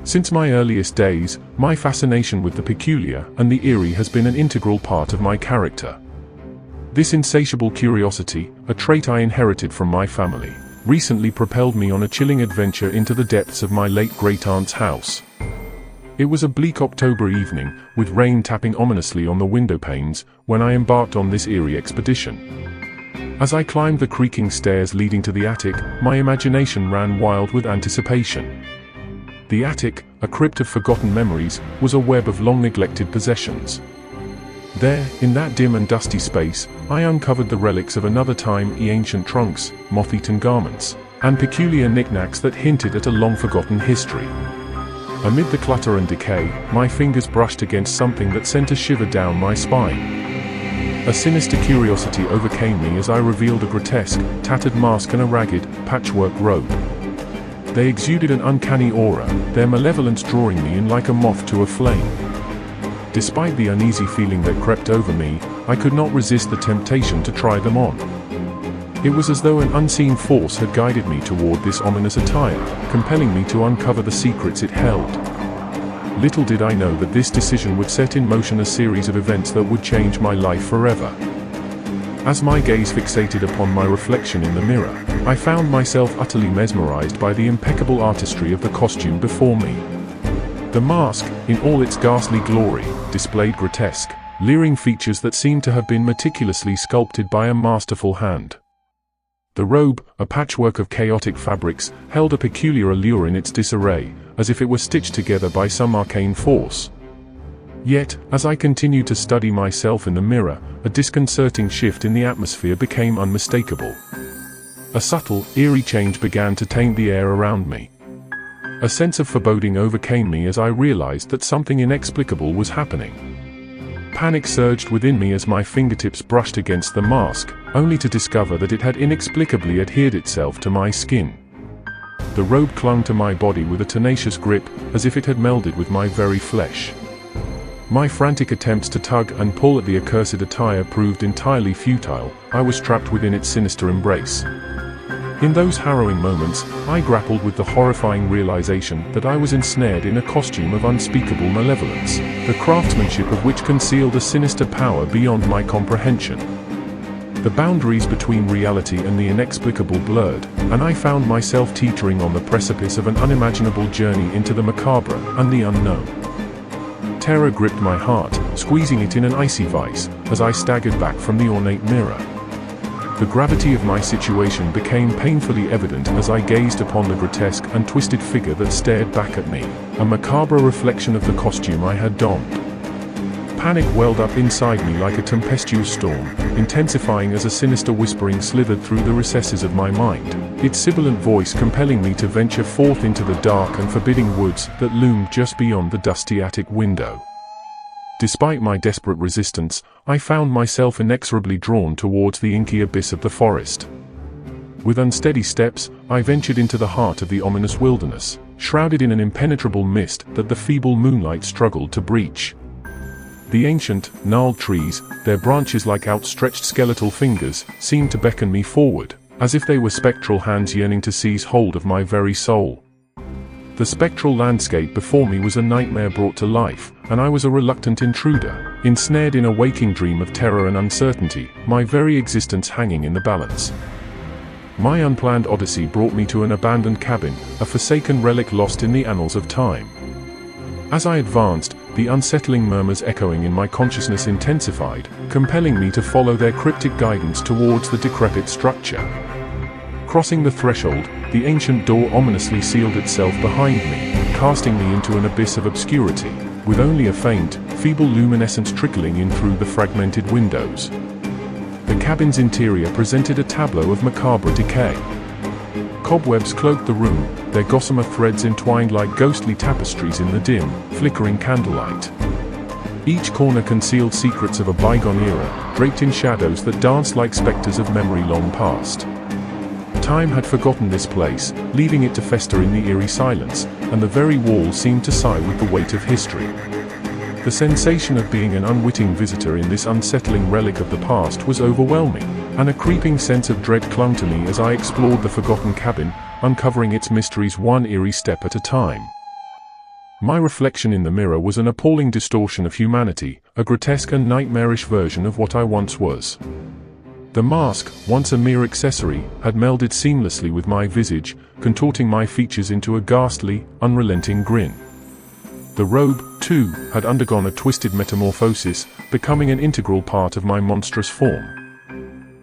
Since my earliest days, my fascination with the peculiar and the eerie has been an integral part of my character. This insatiable curiosity, a trait I inherited from my family, recently propelled me on a chilling adventure into the depths of my late great-aunt's house. It was a bleak October evening, with rain tapping ominously on the window panes, when I embarked on this eerie expedition. As I climbed the creaking stairs leading to the attic, my imagination ran wild with anticipation. The attic, a crypt of forgotten memories, was a web of long-neglected possessions. There, in that dim and dusty space, I uncovered the relics of another time, ancient trunks, moth-eaten garments, and peculiar knickknacks that hinted at a long-forgotten history. Amid the clutter and decay, my fingers brushed against something that sent a shiver down my spine. A sinister curiosity overcame me as I revealed a grotesque, tattered mask and a ragged, patchwork robe. They exuded an uncanny aura, their malevolence drawing me in like a moth to a flame. Despite the uneasy feeling that crept over me, I could not resist the temptation to try them on. It was as though an unseen force had guided me toward this ominous attire, compelling me to uncover the secrets it held. Little did I know that this decision would set in motion a series of events that would change my life forever. As my gaze fixated upon my reflection in the mirror, I found myself utterly mesmerized by the impeccable artistry of the costume before me. The mask, in all its ghastly glory, displayed grotesque, leering features that seemed to have been meticulously sculpted by a masterful hand. The robe, a patchwork of chaotic fabrics, held a peculiar allure in its disarray, as if it were stitched together by some arcane force. Yet, as I continued to study myself in the mirror, a disconcerting shift in the atmosphere became unmistakable. A subtle, eerie change began to taint the air around me. A sense of foreboding overcame me as I realized that something inexplicable was happening. Panic surged within me as my fingertips brushed against the mask, only to discover that it had inexplicably adhered itself to my skin. The robe clung to my body with a tenacious grip, as if it had melded with my very flesh. My frantic attempts to tug and pull at the accursed attire proved entirely futile. I was trapped within its sinister embrace. In those harrowing moments, I grappled with the horrifying realization that I was ensnared in a costume of unspeakable malevolence, the craftsmanship of which concealed a sinister power beyond my comprehension. The boundaries between reality and the inexplicable blurred, and I found myself teetering on the precipice of an unimaginable journey into the macabre and the unknown. Terror gripped my heart, squeezing it in an icy vice, as I staggered back from the ornate mirror. The gravity of my situation became painfully evident as I gazed upon the grotesque and twisted figure that stared back at me, a macabre reflection of the costume I had donned. Panic welled up inside me like a tempestuous storm, intensifying as a sinister whispering slithered through the recesses of my mind, its sibilant voice compelling me to venture forth into the dark and forbidding woods that loomed just beyond the dusty attic window. Despite my desperate resistance, I found myself inexorably drawn towards the inky abyss of the forest. With unsteady steps, I ventured into the heart of the ominous wilderness, shrouded in an impenetrable mist that the feeble moonlight struggled to breach. The ancient, gnarled trees, their branches like outstretched skeletal fingers, seemed to beckon me forward, as if they were spectral hands yearning to seize hold of my very soul. The spectral landscape before me was a nightmare brought to life, and I was a reluctant intruder, ensnared in a waking dream of terror and uncertainty, my very existence hanging in the balance. My unplanned odyssey brought me to an abandoned cabin, a forsaken relic lost in the annals of time. As I advanced, the unsettling murmurs echoing in my consciousness intensified, compelling me to follow their cryptic guidance towards the decrepit structure. Crossing the threshold, the ancient door ominously sealed itself behind me, casting me into an abyss of obscurity, with only a faint, feeble luminescence trickling in through the fragmented windows. The cabin's interior presented a tableau of macabre decay. Cobwebs cloaked the room, their gossamer threads entwined like ghostly tapestries in the dim, flickering candlelight. Each corner concealed secrets of a bygone era, draped in shadows that danced like specters of memory long past. Time had forgotten this place, leaving it to fester in the eerie silence, and the very walls seemed to sigh with the weight of history. The sensation of being an unwitting visitor in this unsettling relic of the past was overwhelming, and a creeping sense of dread clung to me as I explored the forgotten cabin, uncovering its mysteries one eerie step at a time. My reflection in the mirror was an appalling distortion of humanity, a grotesque and nightmarish version of what I once was. The mask, once a mere accessory, had melded seamlessly with my visage, contorting my features into a ghastly, unrelenting grin. The robe, too, had undergone a twisted metamorphosis, becoming an integral part of my monstrous form.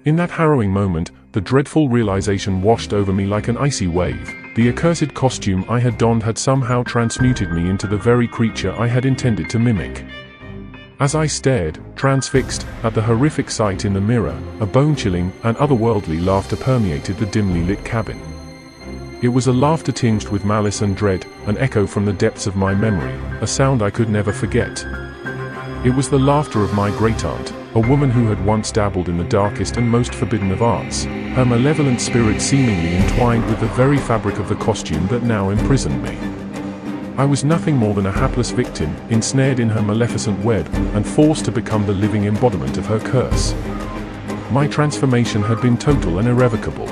In that harrowing moment, the dreadful realization washed over me like an icy wave. The accursed costume I had donned had somehow transmuted me into the very creature I had intended to mimic. As I stared, transfixed, at the horrific sight in the mirror, a bone-chilling and otherworldly laughter permeated the dimly lit cabin. It was a laughter tinged with malice and dread, an echo from the depths of my memory, a sound I could never forget. It was the laughter of my great-aunt, a woman who had once dabbled in the darkest and most forbidden of arts, her malevolent spirit seemingly entwined with the very fabric of the costume that now imprisoned me. I was nothing more than a hapless victim, ensnared in her maleficent web, and forced to become the living embodiment of her curse. My transformation had been total and irrevocable.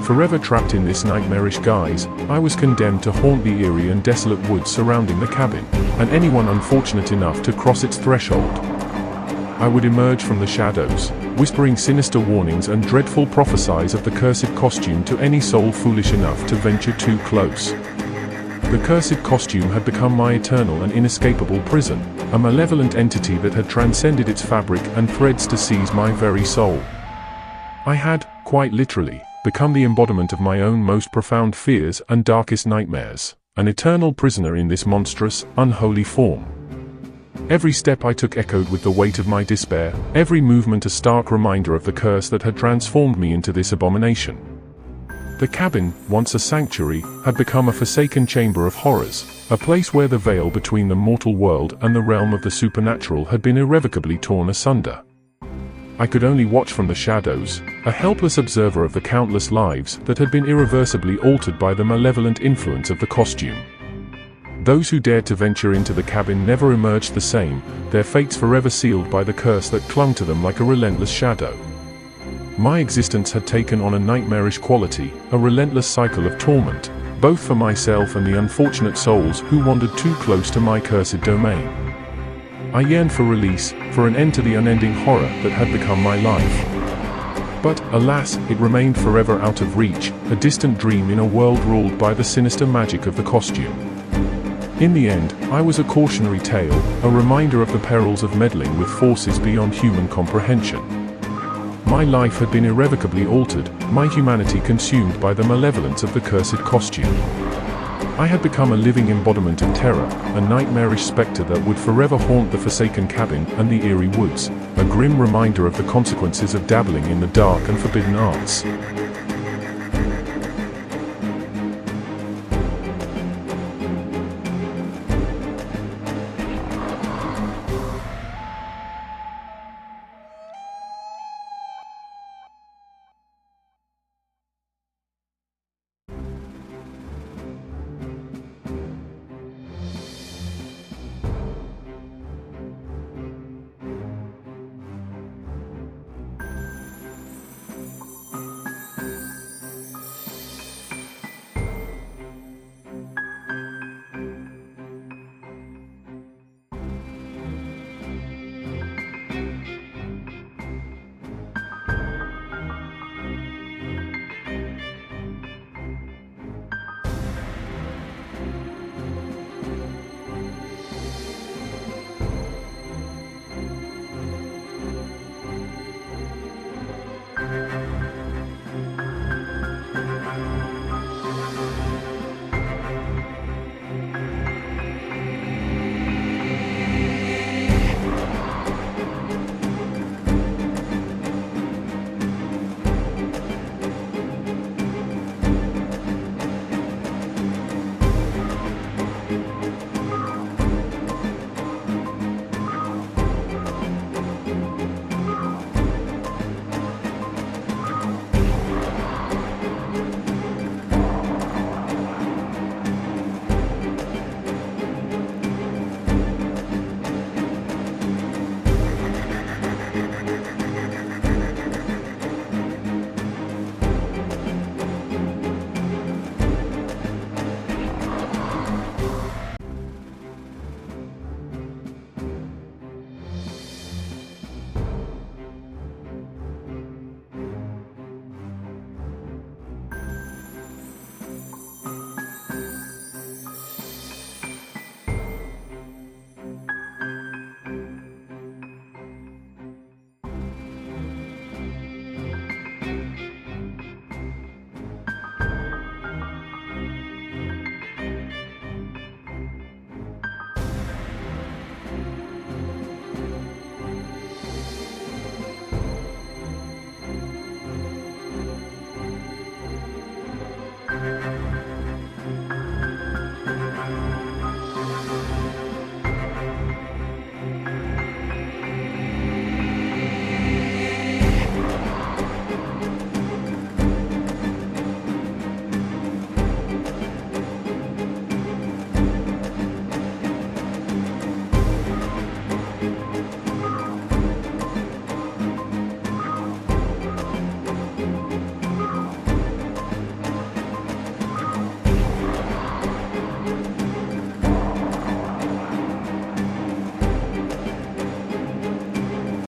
Forever trapped in this nightmarish guise, I was condemned to haunt the eerie and desolate woods surrounding the cabin, and anyone unfortunate enough to cross its threshold. I would emerge from the shadows, whispering sinister warnings and dreadful prophecies of the cursed costume to any soul foolish enough to venture too close. The cursed costume had become my eternal and inescapable prison, a malevolent entity that had transcended its fabric and threads to seize my very soul. I had, quite literally, become the embodiment of my own most profound fears and darkest nightmares, an eternal prisoner in this monstrous, unholy form. Every step I took echoed with the weight of my despair, every movement a stark reminder of the curse that had transformed me into this abomination. The cabin, once a sanctuary, had become a forsaken chamber of horrors, a place where the veil between the mortal world and the realm of the supernatural had been irrevocably torn asunder. I could only watch from the shadows, a helpless observer of the countless lives that had been irreversibly altered by the malevolent influence of the costume. Those who dared to venture into the cabin never emerged the same, their fates forever sealed by the curse that clung to them like a relentless shadow. My existence had taken on a nightmarish quality, a relentless cycle of torment, both for myself and the unfortunate souls who wandered too close to my cursed domain. I yearned for release, for an end to the unending horror that had become my life. But, alas, it remained forever out of reach, a distant dream in a world ruled by the sinister magic of the costume. In the end, I was a cautionary tale, a reminder of the perils of meddling with forces beyond human comprehension. My life had been irrevocably altered, my humanity consumed by the malevolence of the cursed costume. I had become a living embodiment of terror, a nightmarish specter that would forever haunt the forsaken cabin and the eerie woods, a grim reminder of the consequences of dabbling in the dark and forbidden arts.